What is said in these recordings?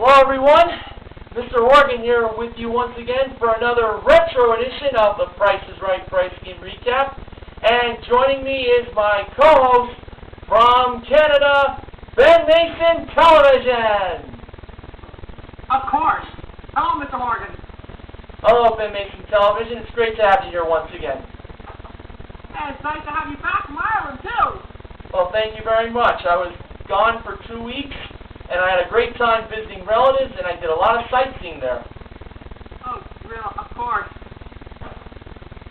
Hello everyone, Mr. Horgan here with you once again for another retro edition of the Price is Right Price Game Recap. And joining me is my co-host from Canada, BenMasonTelevision. Of course. Hello, Mr. Horgan. Hello, BenMasonTelevision. It's great to have you here once again. And it's nice to have you back from Ireland, too. Well, thank you very much. I was gone for 2 weeks, and I had a great time visiting relatives, and I did a lot of sightseeing there. Oh, real, of course.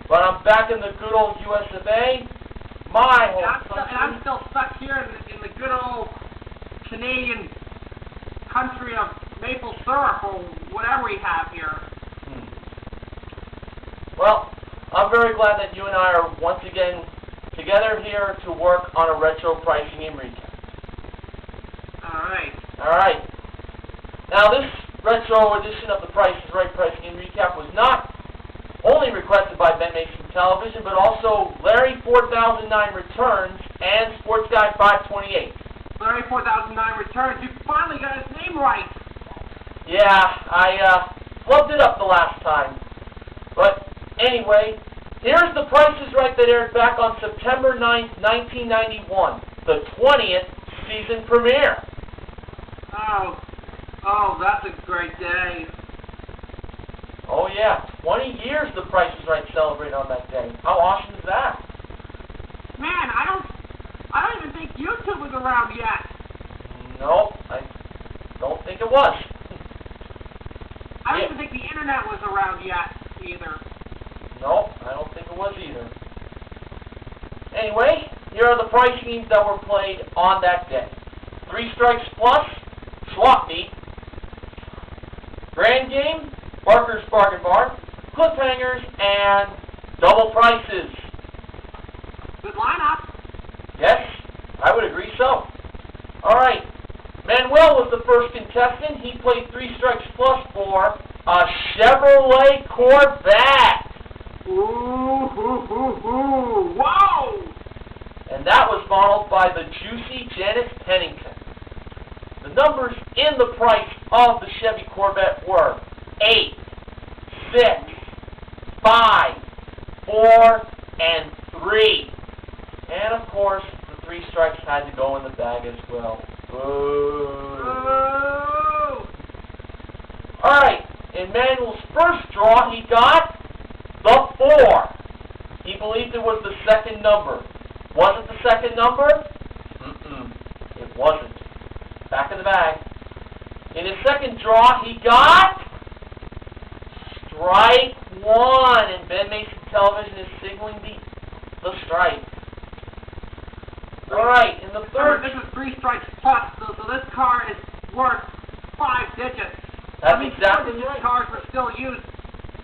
But I'm back in the good old US of A, my home country. And I'm still stuck here in the good old Canadian country of maple syrup or whatever we have here. Well, I'm very glad that you and I are once again together here to work on a retro pricing game recap. Alright. Now this retro edition of the Price is Right Pricing Game Recap was not only requested by BenMasonTelevision, but also Larry4009Returnz and Sportsguy528. Larry4009Returnz, you finally got his name right. Yeah, I flubbed it up the last time. But anyway, here's the Price is Right that aired back on September 9th, 1991, the 20th season premiere. Oh, that's a great day. Oh yeah, 20 years the Price is Right celebrated on that day. How awesome is that? Man, I don't even think YouTube was around yet. Nope, I don't think it was. I don't even think the internet was around yet either. Nope, I don't think it was either. Anyway, here are the price games that were played on that day. 3 Strikes Plus, Swap Meet, Grand Game, Barker's Bargain Bar, Cliffhangers, and Double Prices. Good lineup. Yes, I would agree so. Alright, Manuel was the first contestant. He played 3 Strikes Plus for a Chevrolet Corvette. Ooh, wow! And that was modeled by the juicy Janice Pennington. The numbers in the price of the Chevy Corvette were 8, 6, 5, 4, and 3. And of course, the 3 strikes had to go in the bag as well. Boo! Alright, in Manuel's first draw, he got the 4. He believed it was the second number. Was it the second number? It wasn't. Back in the bag. In his second draw, he got strike 1, and BenMasonTelevision is signaling the strike. Alright, in the third... This is 3 Strikes Plus, so this car is worth 5 digits. That's exactly right. These cars were still used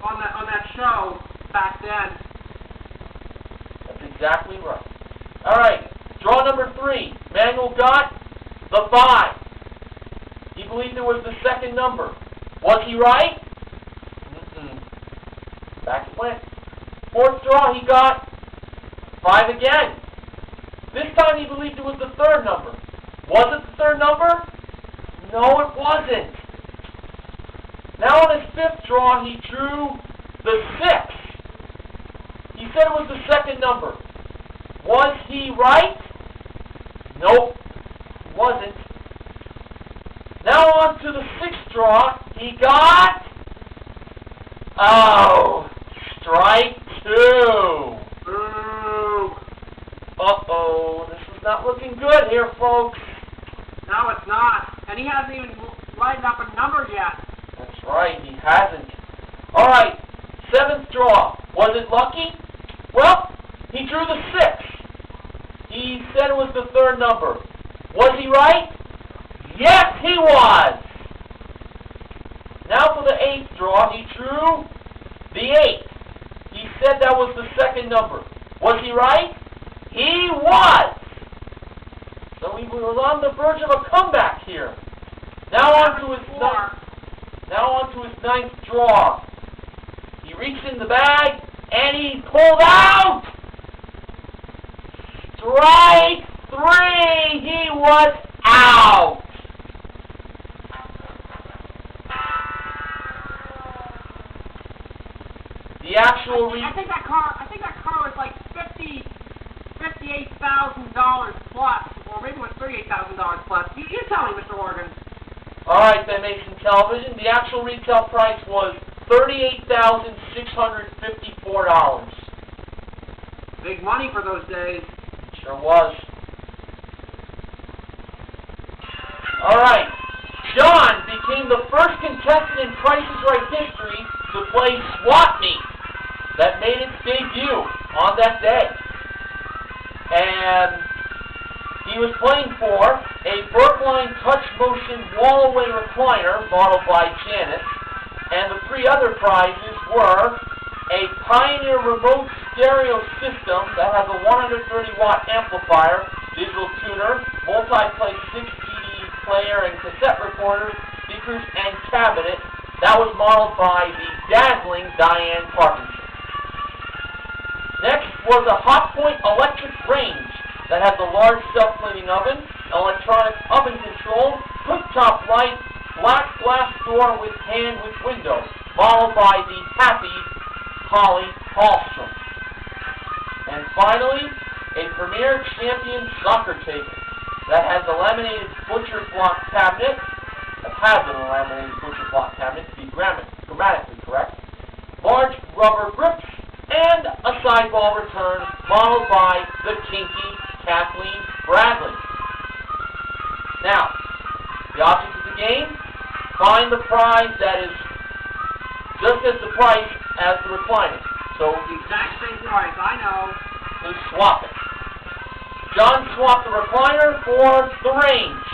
on that show back then. That's exactly right. Alright, draw number 3. Manuel got the 5. He believed it was the second number. Was he right? Back it went. Fourth draw, he got 5 again. This time he believed it was the third number. Was it the third number? No, it wasn't. Now on his fifth draw, he drew the 6. He said it was the second number. Was he right? Nope, he wasn't. Now on to the 6th draw, he got... strike 2. Uh-oh, this is not looking good here, folks. No, it's not. And he hasn't even lightened up a number yet. That's right, he hasn't. Alright, 7th draw. Was it lucky? Well, he drew the 6. He said it was the third number. Was he right? Yes, he was! Now for the 8th draw, he drew the 8. He said that was the second number. Was he right? He was! So he was on the verge of a comeback here. Now on to his 9th draw. He reached in the bag, and he pulled out! Strike 3! He was out! actual I think that car was like $58,000 plus, or maybe it was $38,000 plus. You tell me, Mr. Organ. All right, BenMasonTelevision. The actual retail price was $38,654. Big money for those days. Sure was. All right. John became the first contestant in Price is Right history to play Swap Meet. That made its debut on that day. And he was playing for a Berkline touch motion wall-away recliner modeled by Janet. And the three other prizes were a Pioneer remote stereo system that has a 130-watt amplifier, digital tuner, multi-play 6-CD player and cassette recorder, speakers, and cabinet. That was modeled by the dazzling Diane Carpenter. Next was a Hotpoint electric range that has a large self-cleaning oven, electronic oven control, cooktop light, black glass door with hand-with window, modeled by the happy Holly Hallstrom. And finally, a Premier Champion soccer table that has a laminated butcher block cabinet, to be grammatically correct, large rubber grips, and a sideball return modeled by the kinky Kathleen Bradley. Now, the object of the game, find the prize that is just as the price as the recliner. So the exact same price, I know. We swap it. John swapped the recliner for the range.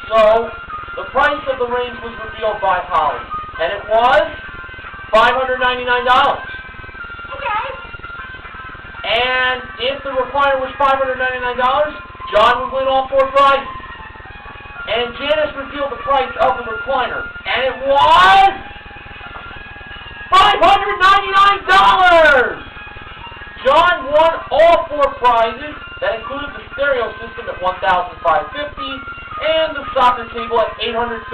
So the price of the range was revealed by Holly, and it was $599. Okay. And if the recliner was $599, John would win all four prizes. And Janice revealed the price of the recliner, and it was $599! John won all four prizes. That included the stereo system at $1,550 and the soccer table at $855.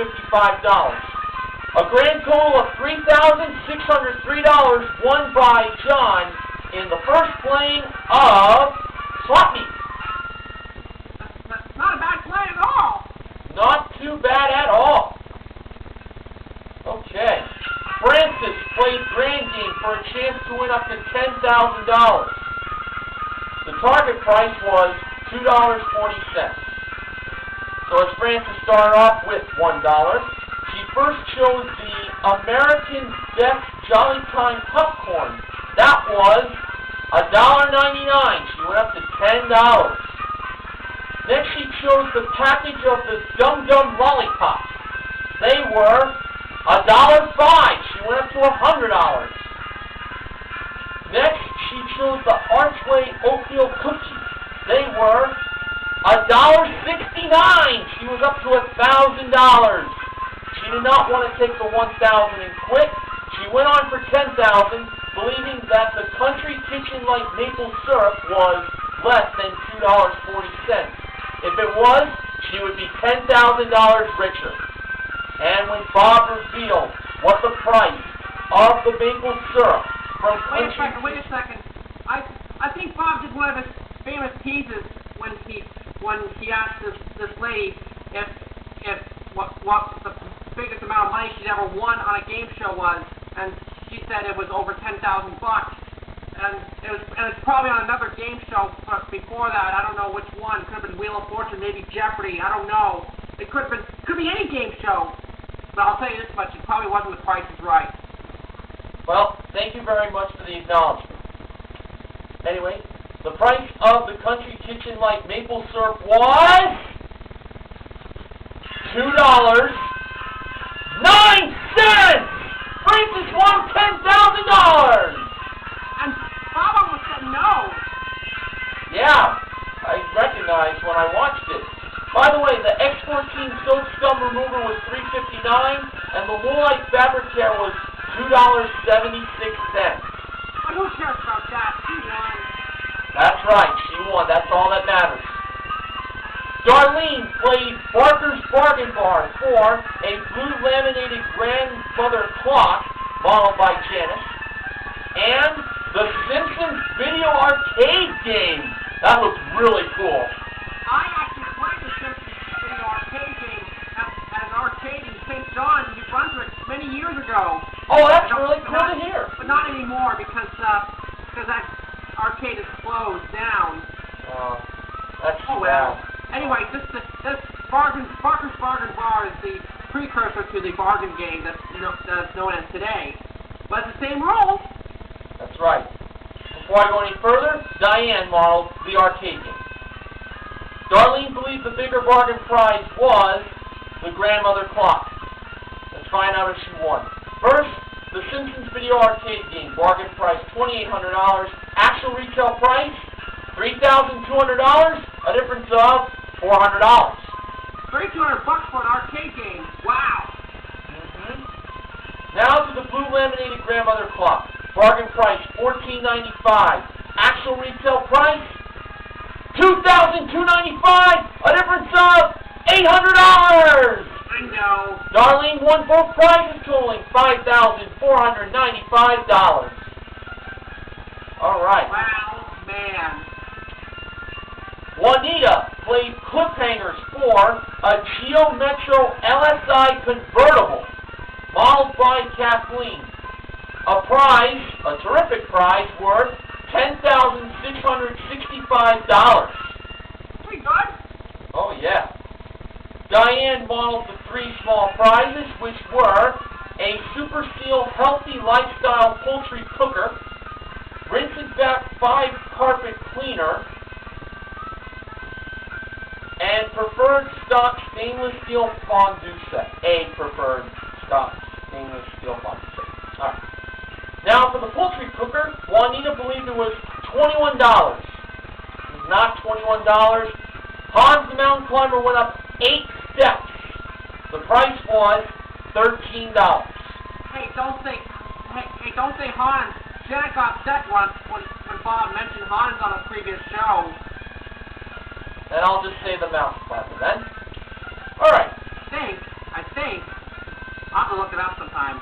A grand total of $3,603 won by John in the first playing of Swap Meet. That's not a bad play at all. Not too bad at all. Okay. Francis played Grand Game for a chance to win up to $10,000. The target price was $2.40. So as Francis started off with $1, she first chose the American Best Jolly Time Popcorn. That was $1.99. She went up to $10. Next she chose the package of the Dum Dum Lollipops. They were $1.05. She went up to $100. Next, she chose the Archway Oatmeal Cookies. They were $1.69. She was up to $1,000. She did not want to take the $1,000 and quit. She went on for $10,000, believing that the Country Kitchen Light maple syrup was less than $2.40. If it was, she would be $10,000 richer. And when Bob revealed what the price of the maple syrup from Wait a second. I think Bob did one of his famous teases when he asked this lady if what the biggest amount of money she'd ever won on a game show was, and she said it was over $10,000 bucks. And it's probably on another game show before that. I don't know which one. Could have been Wheel of Fortune, maybe Jeopardy. I don't know. It could be any game show. But I'll tell you this much: it probably wasn't The Price is Right. Well, thank you very much for the acknowledgement. Anyway, the price of the Country Kitchen Light maple syrup was $2.09. Francis won $10,000. And Bob almost said no. Yeah, I recognized when I watched it. By the way, the X14 soap scum remover was $3.59, and the Woolite fabric care was $2.76. But who cares about that? She won. That's right, she won. That's all that matters. Darlene played Barker's Bargain Bar for a blue laminated grandmother clock modeled by Janice. and the Simpsons Video Arcade game. That looks really cool. I actually played the Simpsons Video Arcade game at an arcade in St. John's, New Brunswick, many years ago. Oh, that's really cool to hear. But not anymore because that arcade is closed down. That's oh well. Anyway, this Barker's Bargain Bar is the precursor to the bargain game that's known as today. But it's the same rules. That's right. Before I go any further, Diane modeled the arcade game. Darlene believed the bigger bargain prize was the grandmother clock. Let's find out if she won. First, the Simpsons Video Arcade game. Bargain price $2,800. Actual retail price $3,200. A difference of $400. $3,200 for an arcade game. Wow. Now to the blue laminated grandmother clock. Bargain price $1,495. Actual retail price $2,295. A difference of $800. I know. Darlene won both prizes, totaling $5,495. All right. Wow, man. Juanita played Cliffhangers for a Geo Metro LSI convertible, modeled by Kathleen. A prize, a terrific prize, worth $10,665. Pretty good. Oh, yeah. Diane modeled the three small prizes, which were a Super Seal Healthy Lifestyle Poultry Cooker, Rinse and Vac 5 Carpet Cleaner, and Preferred Stock Stainless Steel Fondue Set. A Preferred Stock Stainless Steel Fondue Set. All right. Now, for the poultry cooker, Juanita believed it was $21. It was not $21. Hans the Mountain Climber went up 8 steps. The price was $13. Hey, don't say Hans. Janet got upset once when Bob mentioned Hans on a previous show. And I'll just say the Mountain Climber then. All right. I think. I'll have to look it up sometime.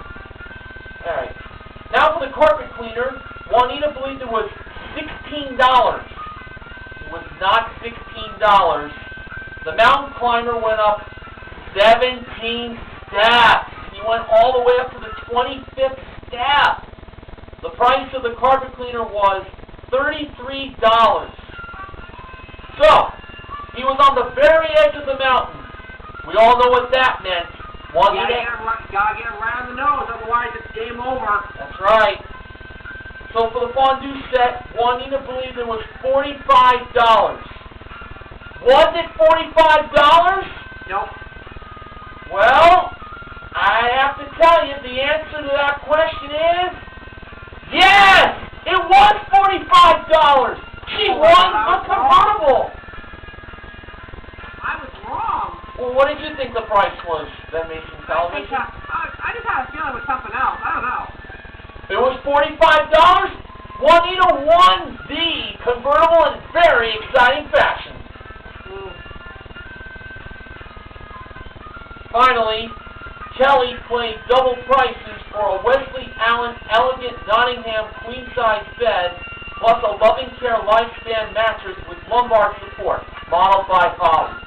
All right. Now for the carpet cleaner, Juanita believed it was $16. It was not $16. The Mountain Climber went up 17 steps. He went all the way up to the 25th step. The price of the carpet cleaner was $33. So, he was on the very edge of the mountain. We all know what that meant. Gotta get him right on the nose, otherwise it's game over. That's right. So for the fondue set, Juanita believed it was $45. Was it $45? Nope. Well, I have to tell you, the answer to that question is yes! It was $45! She won a convertible! I was wrong. Well, what did you think the price was, BenMasonTelevision? I just had a feeling it was something else. I don't know. It was $45. Juanita won the convertible in very exciting fashion. Finally, Kelly played double prices for a Wesley Allen Elegant Nottingham queen-size bed, plus a Loving Care Lifespan mattress with lumbar support, modeled by Holly.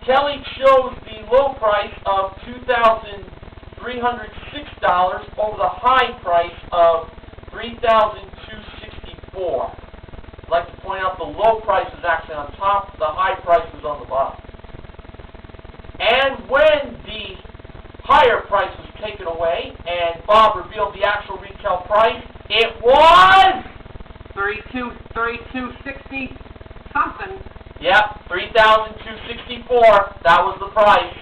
Kelly chose the low price of $2,306 over the high price of $3,264. I'd like to point out the low price is actually on top, the high price is on the bottom. And when the higher price was taken away and Bob revealed the actual retail price, it was $32.60 something. Yep, $3,264. That was the price.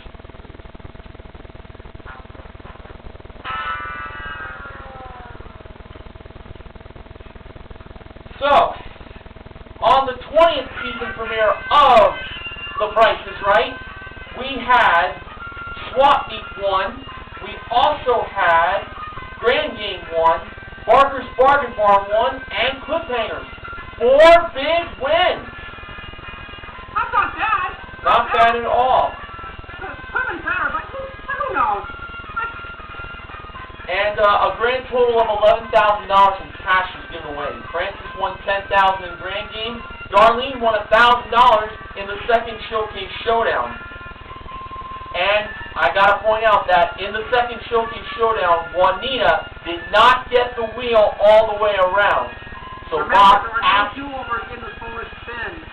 So, on the 20th season premiere of The Price is Right, we had Swap Meet 1. We also had Grand Game 1, Barker's Bargain Bar 1, and Cliffhangers. 4 big wins. That's not bad. Not bad at all. Could have been better, but who knows? And a grand total of $11,000 in cash was given away. Francis won $10,000 in grand game. Darlene won $1,000 in the second showcase showdown. And I gotta point out that in the second showcase showdown, Juanita did not get the wheel all the way around. So remember, Bob there asked. are no do-overs in the forward spin.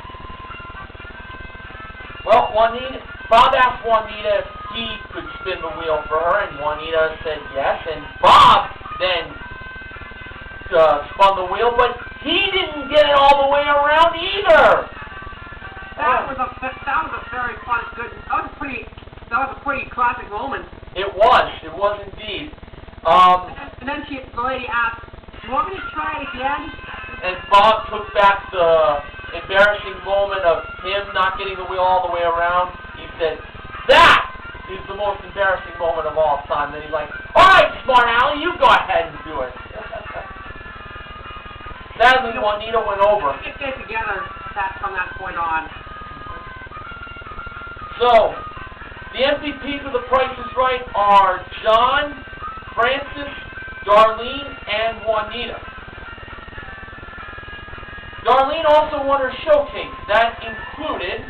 Well, Bob asked Juanita if he could spin the wheel for her, and Juanita said yes. And Bob then spun the wheel, but he didn't get it all the way around either. That was a very fun, good. That was a pretty classic moment. It was indeed. And then the lady asked, "Do you want me to try it again?" And Bob took back the embarrassing moment of him not getting the wheel all the way around. He said, "That is the most embarrassing moment of all time." Then he's like, "All right, Smart Allie, you go ahead and do it." Sadly, Juanita went over. Get there together from that point on. So, the MVPs of The Price is Right are John, Francis, Darlene, and Juanita. Darlene also won her showcase. That included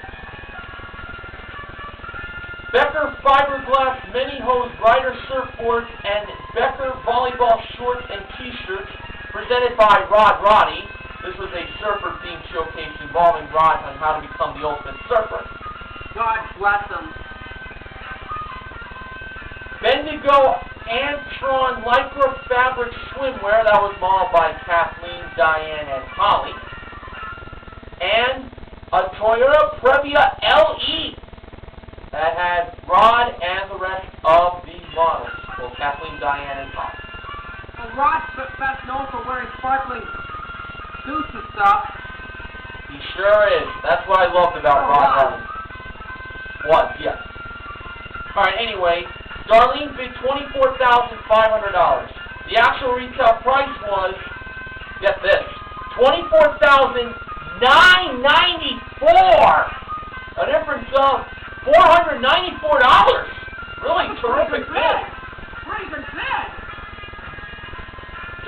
Becker fiberglass mini hose rider surfboards and Becker volleyball shorts and t-shirts presented by Rod Roddy. This was a surfer-themed showcase involving Rod on how to become the ultimate surfer. God bless them. Bendigo Antron Lycra fabric swimwear. That was modeled by Kathleen, Diane, and Holly. And a Toyota Previa LE that had Rod and the rest of the models. Well, Kathleen, Diane, and Holly. Well, Rod's best known for wearing sparkling suits and stuff. He sure is. That's what I loved about Rod. Yes. Alright, anyway, Darlene bid $24,500. The actual retail price was, get this, $24,994. A difference of $494. Really terrific bid. Pretty good bid.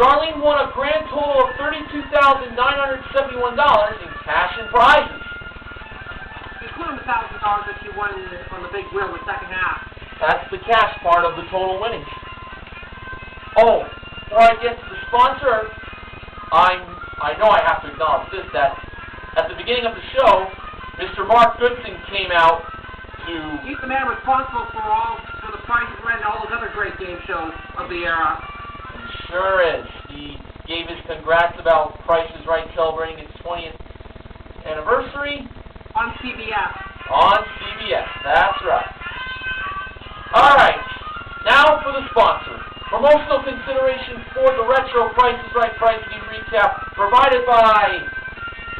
Darlene won a grand total of $32,971 in cash and prizes. Including the $1,000 that she won on the big wheel in the second half. That's the cash part of the total winnings. Oh, before I get to the sponsor, I know I have to acknowledge this, that at the beginning of the show, Mr. Mark Goodson came out to... He's the man responsible for the Price is Right and all those other great game shows of the era. He sure is. He gave his congrats about Price is Right celebrating its 20th anniversary. On CBS. On CBS, that's right. Alright, now for the sponsor. Promotional consideration for the Retro Price is Right Price Game Recap provided by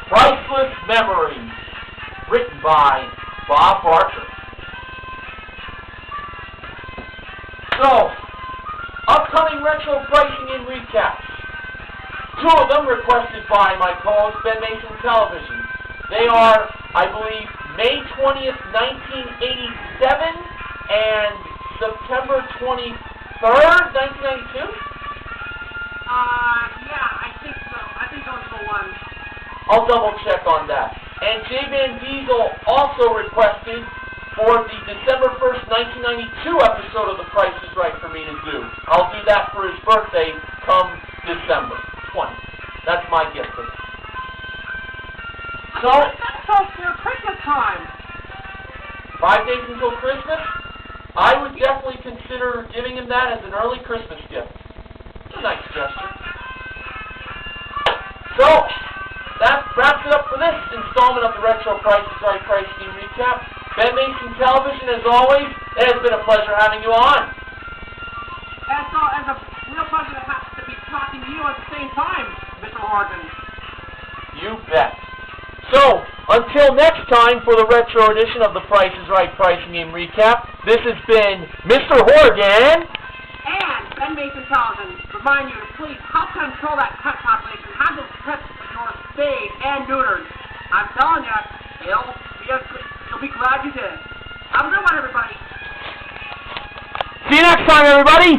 Priceless Memories, written by Bob Barker. So, upcoming Retro Pricing and Recaps. Two of them requested by my co-host BenMasonTelevision. They are, I believe, May 20th, 1987 and September 23rd, 1992? Yeah, I think so. I think those are the ones. I'll double check on that. And J. Van Diesel also requested for the December 1st, 1992 episode of The Price is Right for me to do. I'll do that for his birthday come December 20th. That's my gift for him. So, that's close to Christmas time. 5 days until Christmas? I would definitely consider giving him that as an early Christmas gift. It's a nice gesture. So, that wraps it up for this installment of the Retro Price is Right Price Game Recap. BenMasonTelevision, as always, it has been a pleasure having you on. And it's a real pleasure to be talking to you at the same time, Mr. Horgan. You bet. So, until next time for the retro edition of the Price is Right Pricing Game Recap, this has been Mr. Horgan. And BenMasonTelevision remind you to please help control that pet population. Have those pets your spayed and neutered. I'm telling you, you'll be glad you did. Have a good one, everybody. See you next time, everybody.